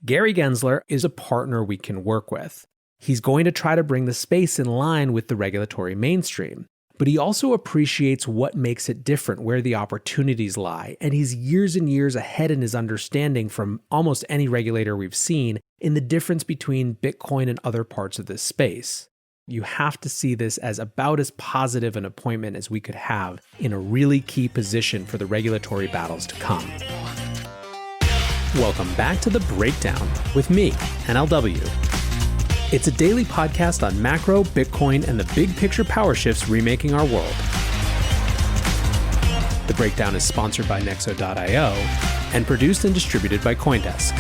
Gary Gensler is a partner we can work with. He's going to try to bring the space in line with the regulatory mainstream, but he also appreciates what makes it different, where the opportunities lie, and he's years and years ahead in his understanding from almost any regulator we've seen in the difference between Bitcoin and other parts of this space. You have to see this as about as positive an appointment as we could have in a really key position for the regulatory battles to come. Welcome back to The Breakdown with me, NLW. It's a daily podcast on macro, Bitcoin, and the big picture power shifts remaking our world. The Breakdown is sponsored by Nexo.io and produced and distributed by CoinDesk.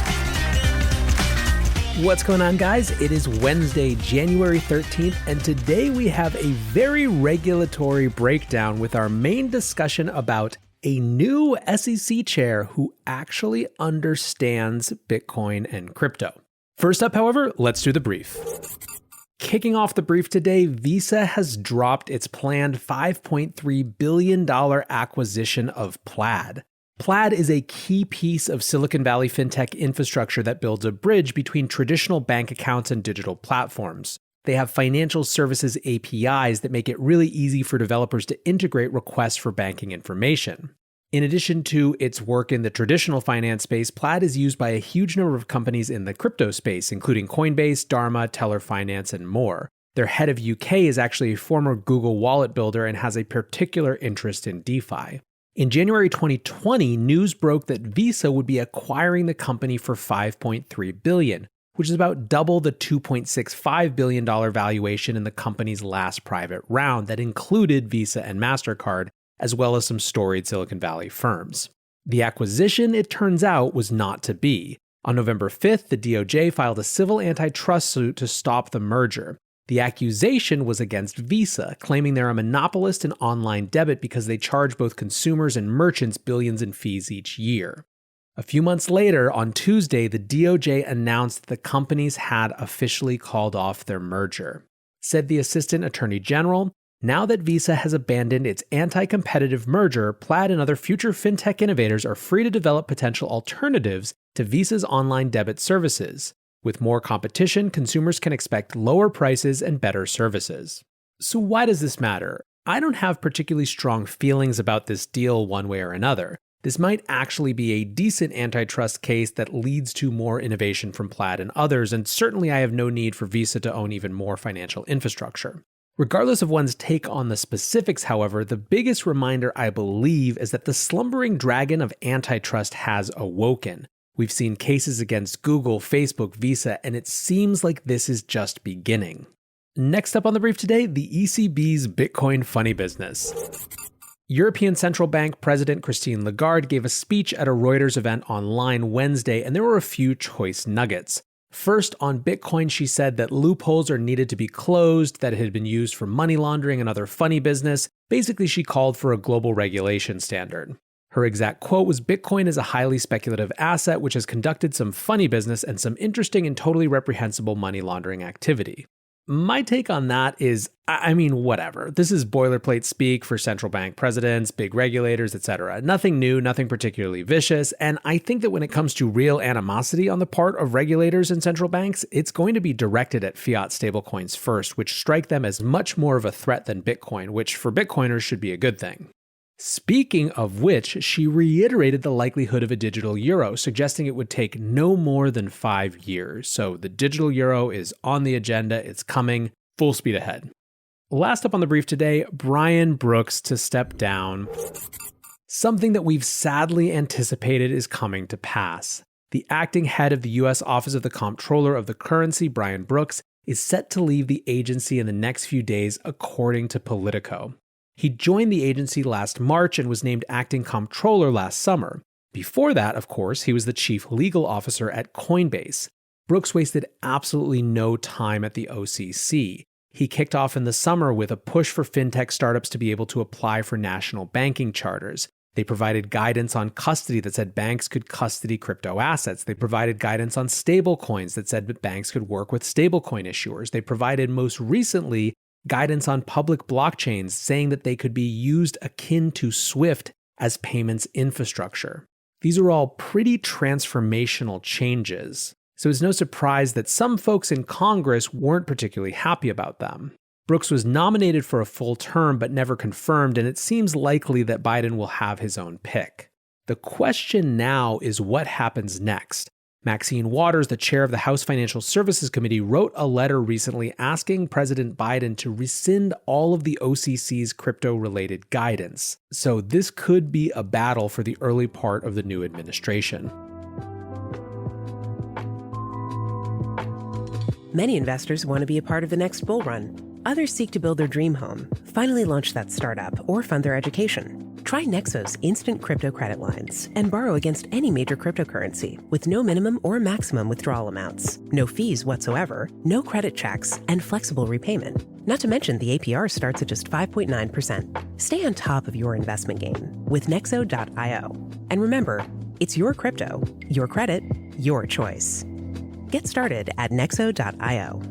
What's going on, guys? It is Wednesday, January 13th, and today we have a very regulatory breakdown with our main discussion about a new SEC chair who actually understands Bitcoin and crypto. First up, however, let's do the brief. Kicking off the brief today, Visa has dropped its planned $5.3 billion acquisition of Plaid. Plaid is a key piece of Silicon Valley fintech infrastructure that builds a bridge between traditional bank accounts and digital platforms. They have financial services APIs that make it really easy for developers to integrate requests for banking information. In addition to its work in the traditional finance space, Plaid is used by a huge number of companies in the crypto space, including Coinbase, Dharma, Teller Finance, and more. Their head of UK is actually a former Google wallet builder and has a particular interest in DeFi. In January 2020, news broke that Visa would be acquiring the company for $5.3 billion, which is about double the $2.65 billion valuation in the company's last private round that included Visa and MasterCard, as well as some storied Silicon Valley firms. The acquisition, it turns out, was not to be. On November 5th, the DOJ filed a civil antitrust suit to stop the merger. The accusation was against Visa, claiming they're a monopolist in online debit because they charge both consumers and merchants billions in fees each year. A few months later, on Tuesday, the DOJ announced the companies had officially called off their merger. Said the Assistant Attorney General, "Now that Visa has abandoned its anti-competitive merger, Plaid and other future fintech innovators are free to develop potential alternatives to Visa's online debit services. With more competition, consumers can expect lower prices and better services." So why does this matter? I don't have particularly strong feelings about this deal one way or another. This might actually be a decent antitrust case that leads to more innovation from Plaid and others, and certainly I have no need for Visa to own even more financial infrastructure. Regardless of one's take on the specifics, however, the biggest reminder, I believe, is that the slumbering dragon of antitrust has awoken. We've seen cases against Google, Facebook, Visa, and it seems like this is just beginning. Next up on the brief today, the ECB's Bitcoin funny business. European Central Bank President Christine Lagarde gave a speech at a Reuters event online Wednesday, and there were a few choice nuggets. First, on Bitcoin, she said that loopholes are needed to be closed, that it had been used for money laundering and other funny business. Basically, she called for a global regulation standard. Her exact quote was, "Bitcoin is a highly speculative asset which has conducted some funny business and some interesting and totally reprehensible money laundering activity." My take on that is, whatever. This is boilerplate speak for central bank presidents, big regulators, etc. Nothing new, nothing particularly vicious, and I think that when it comes to real animosity on the part of regulators and central banks, it's going to be directed at fiat stablecoins first, which strike them as much more of a threat than Bitcoin, which for Bitcoiners should be a good thing. Speaking of which, she reiterated the likelihood of a digital euro, suggesting it would take no more than 5 years. So the digital euro is on the agenda, it's coming, full speed ahead. Last up on the brief today, Brian Brooks to step down. Something that we've sadly anticipated is coming to pass. The acting head of the U.S. Office of the Comptroller of the Currency, Brian Brooks, is set to leave the agency in the next few days, according to Politico. He joined the agency last March and was named acting comptroller last summer. Before that, of course, he was the chief legal officer at Coinbase. Brooks wasted absolutely no time at the OCC. He kicked off in the summer with a push for fintech startups to be able to apply for national banking charters. They provided guidance on custody that said banks could custody crypto assets. They provided guidance on stablecoins that said that banks could work with stablecoin issuers. They provided, most recently, guidance on public blockchains, saying that they could be used akin to SWIFT as payments infrastructure. These are all pretty transformational changes. so it's no surprise that some folks in Congress weren't particularly happy about them. Brooks was nominated for a full term but never confirmed, and it seems likely that Biden will have his own pick. The question now is what happens next. Maxine Waters, the chair of the House Financial Services Committee, wrote a letter recently asking President Biden to rescind all of the OCC's crypto-related guidance. So this could be a battle for the early part of the new administration. Many investors want to be a part of the next bull run. Others seek to build their dream home, finally launch that startup, or fund their education. Try Nexo's instant crypto credit lines and borrow against any major cryptocurrency with no minimum or maximum withdrawal amounts, no fees whatsoever, no credit checks, and flexible repayment. Not to mention the APR starts at just 5.9%. Stay on top of your investment game with Nexo.io. And remember, it's your crypto, your credit, your choice. Get started at Nexo.io.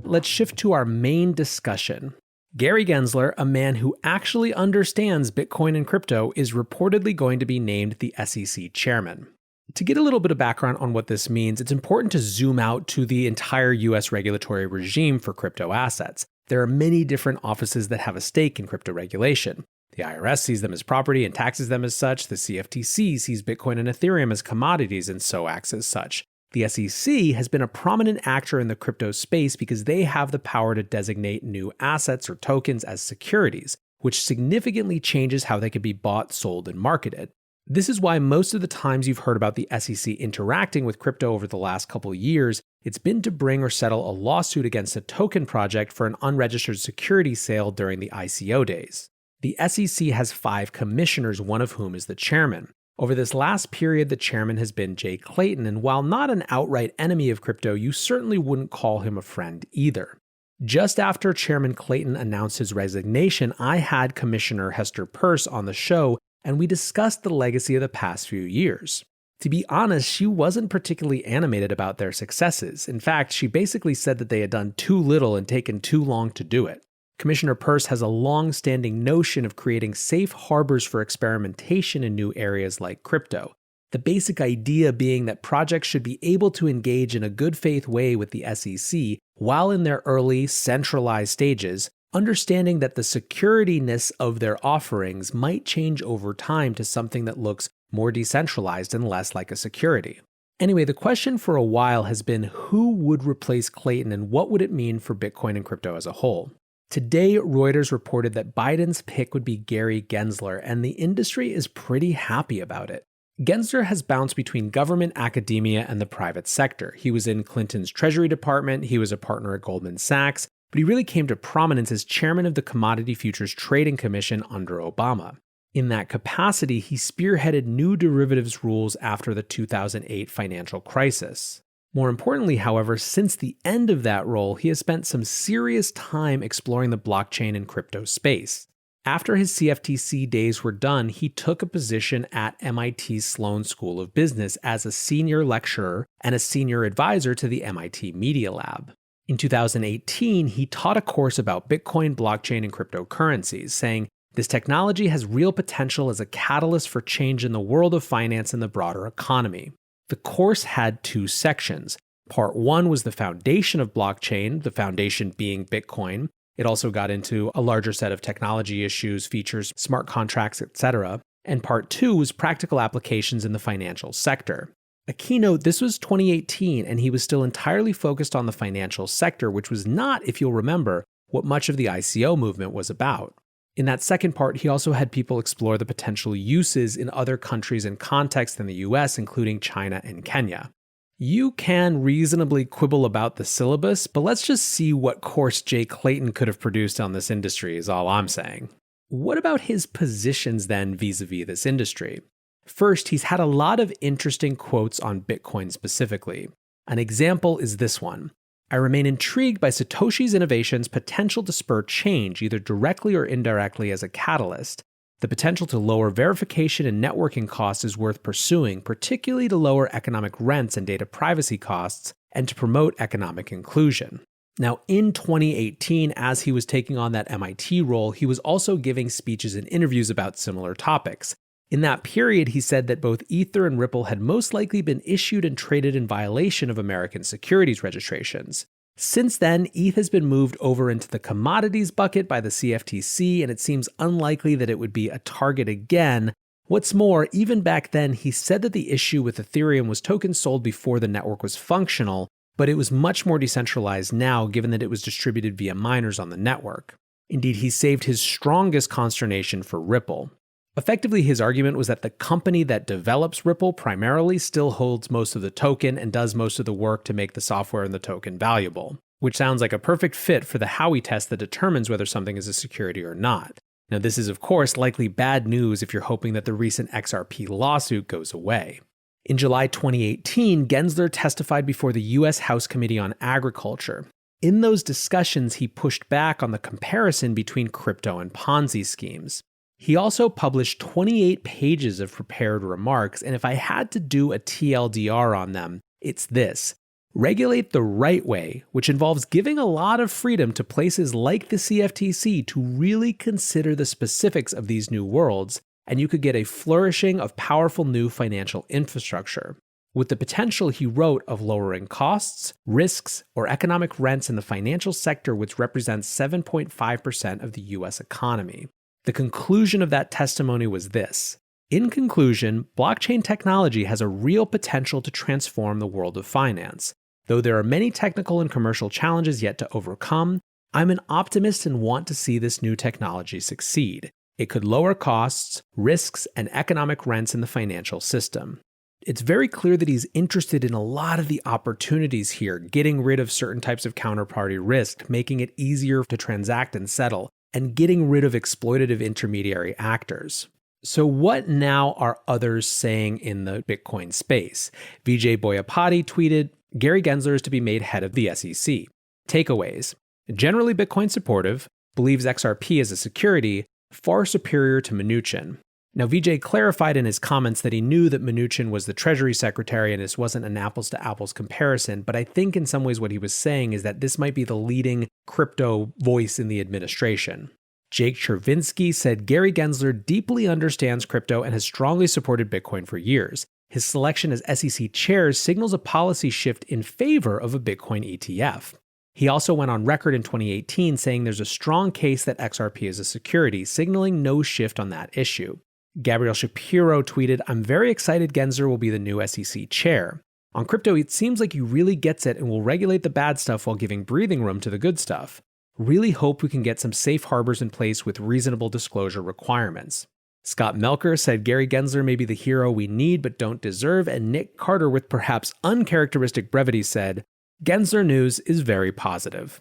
Let's shift to our main discussion. Gary Gensler, a man who actually understands Bitcoin and crypto, is reportedly going to be named the SEC chairman. To get a little bit of background on what this means, it's important to zoom out to the entire US regulatory regime for crypto assets. There are many different offices that have a stake in crypto regulation. The IRS sees them as property and taxes them as such. The CFTC sees Bitcoin and Ethereum as commodities and so acts as such. The SEC has been a prominent actor in the crypto space because they have the power to designate new assets or tokens as securities, which significantly changes how they can be bought, sold, and marketed. This is why most of the times you've heard about the SEC interacting with crypto over the last couple of years, it's been to bring or settle a lawsuit against a token project for an unregistered security sale during the ICO days. The SEC has 5 commissioners, one of whom is the chairman. Over this last period, the chairman has been Jay Clayton, and while not an outright enemy of crypto, you certainly wouldn't call him a friend either. Just after Chairman Clayton announced his resignation, I had Commissioner Hester Peirce on the show, and we discussed the legacy of the past few years. To be honest, she wasn't particularly animated about their successes. In fact, she basically said that they had done too little and taken too long to do it. Commissioner Peirce has a long-standing notion of creating safe harbors for experimentation in new areas like crypto. The basic idea being that projects should be able to engage in a good faith way with the SEC while in their early, centralized stages, understanding that the securityness of their offerings might change over time to something that looks more decentralized and less like a security. Anyway, the question for a while has been who would replace Clayton and what would it mean for Bitcoin and crypto as a whole? Today, Reuters reported that Biden's pick would be Gary Gensler, and the industry is pretty happy about it. Gensler has bounced between government, academia, and the private sector. He was in Clinton's Treasury Department, he was a partner at Goldman Sachs, but he really came to prominence as chairman of the Commodity Futures Trading Commission under Obama. In that capacity, he spearheaded new derivatives rules after the 2008 financial crisis. More importantly, however, since the end of that role, he has spent some serious time exploring the blockchain and crypto space. After his CFTC days were done, he took a position at MIT's Sloan School of Business as a senior lecturer and a senior advisor to the MIT Media Lab. In 2018, he taught a course about Bitcoin, blockchain, and cryptocurrencies, saying, "This technology has real potential as a catalyst for change in the world of finance and the broader economy." The course had 2 sections. Part 1 was the foundation of blockchain, the foundation being Bitcoin. It also got into a larger set of technology issues, features, smart contracts, etc. And Part 2 was practical applications in the financial sector. A keynote, this was 2018, and he was still entirely focused on the financial sector, which was not, if you'll remember, what much of the ICO movement was about. In that second part, he also had people explore the potential uses in other countries and contexts than the US, including China and Kenya. You can reasonably quibble about the syllabus, but let's just see what course Jay Clayton could have produced on this industry is all I'm saying. What about his positions then vis-a-vis this industry? First, he's had a lot of interesting quotes on Bitcoin specifically. An example is this one. "I remain intrigued by Satoshi's innovation's potential to spur change, either directly or indirectly as a catalyst. The potential to lower verification and networking costs is worth pursuing, particularly to lower economic rents and data privacy costs, and to promote economic inclusion." Now, in 2018, as he was taking on that MIT role, he was also giving speeches and interviews about similar topics. In that period, he said that both Ether and Ripple had most likely been issued and traded in violation of American securities registrations. Since then, ETH has been moved over into the commodities bucket by the CFTC, and it seems unlikely that it would be a target again. What's more, even back then, he said that the issue with Ethereum was tokens sold before the network was functional, but it was much more decentralized now given that it was distributed via miners on the network. Indeed, he saved his strongest consternation for Ripple. Effectively, his argument was that the company that develops Ripple primarily still holds most of the token and does most of the work to make the software and the token valuable, which sounds like a perfect fit for the Howey test that determines whether something is a security or not. Now, this is, of course, likely bad news if you're hoping that the recent XRP lawsuit goes away. In July 2018, Gensler testified before the U.S. House Committee on Agriculture. In those discussions, he pushed back on the comparison between crypto and Ponzi schemes. He also published 28 pages of prepared remarks, and if I had to do a TLDR on them, it's this. Regulate the right way, which involves giving a lot of freedom to places like the CFTC to really consider the specifics of these new worlds, and you could get a flourishing of powerful new financial infrastructure, with the potential, he wrote, of lowering costs, risks, or economic rents in the financial sector, which represents 7.5% of the US economy. The conclusion of that testimony was this. In conclusion, blockchain technology has a real potential to transform the world of finance. Though there are many technical and commercial challenges yet to overcome, I'm an optimist and want to see this new technology succeed. It could lower costs, risks, and economic rents in the financial system. It's very clear that he's interested in a lot of the opportunities here, getting rid of certain types of counterparty risk, making it easier to transact and settle, and getting rid of exploitative intermediary actors. So what now are others saying in the Bitcoin space? Vijay Boyapati tweeted, Gary Gensler is to be made head of the SEC. Takeaways. Generally Bitcoin supportive, believes XRP as a security, far superior to Mnuchin. Now, Vijay clarified in his comments that he knew that Mnuchin was the Treasury Secretary and this wasn't an apples-to-apples comparison, but I think in some ways what he was saying is that this might be the leading crypto voice in the administration. Jake Chervinsky said Gary Gensler deeply understands crypto and has strongly supported Bitcoin for years. His selection as SEC chair signals a policy shift in favor of a Bitcoin ETF. He also went on record in 2018 saying there's a strong case that XRP is a security, signaling no shift on that issue. Gabriel Shapiro tweeted, I'm very excited Gensler will be the new SEC chair. On crypto, it seems like he really gets it and will regulate the bad stuff while giving breathing room to the good stuff. Really hope we can get some safe harbors in place with reasonable disclosure requirements. Scott Melker said Gary Gensler may be the hero we need but don't deserve, and Nick Carter, with perhaps uncharacteristic brevity, said, Gensler news is very positive.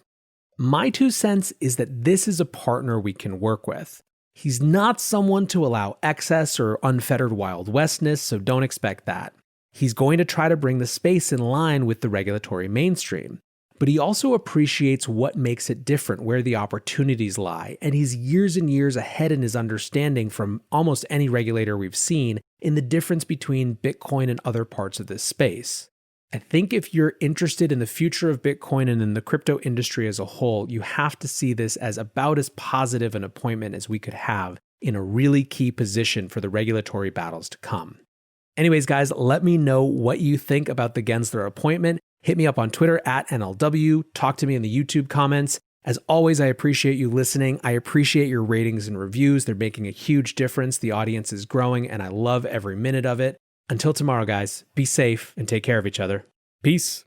My 2 cents is that this is a partner we can work with. He's not someone to allow excess or unfettered Wild Westness, so don't expect that. He's going to try to bring the space in line with the regulatory mainstream. But he also appreciates what makes it different, where the opportunities lie, and he's years and years ahead in his understanding from almost any regulator we've seen in the difference between Bitcoin and other parts of this space. I think if you're interested in the future of Bitcoin and in the crypto industry as a whole, you have to see this as about as positive an appointment as we could have in a really key position for the regulatory battles to come. Anyways, guys, let me know what you think about the Gensler appointment. Hit me up on Twitter @NLW. Talk to me in the YouTube comments. As always, I appreciate you listening. I appreciate your ratings and reviews. They're making a huge difference. The audience is growing, and I love every minute of it. Until tomorrow, guys, be safe and take care of each other. Peace.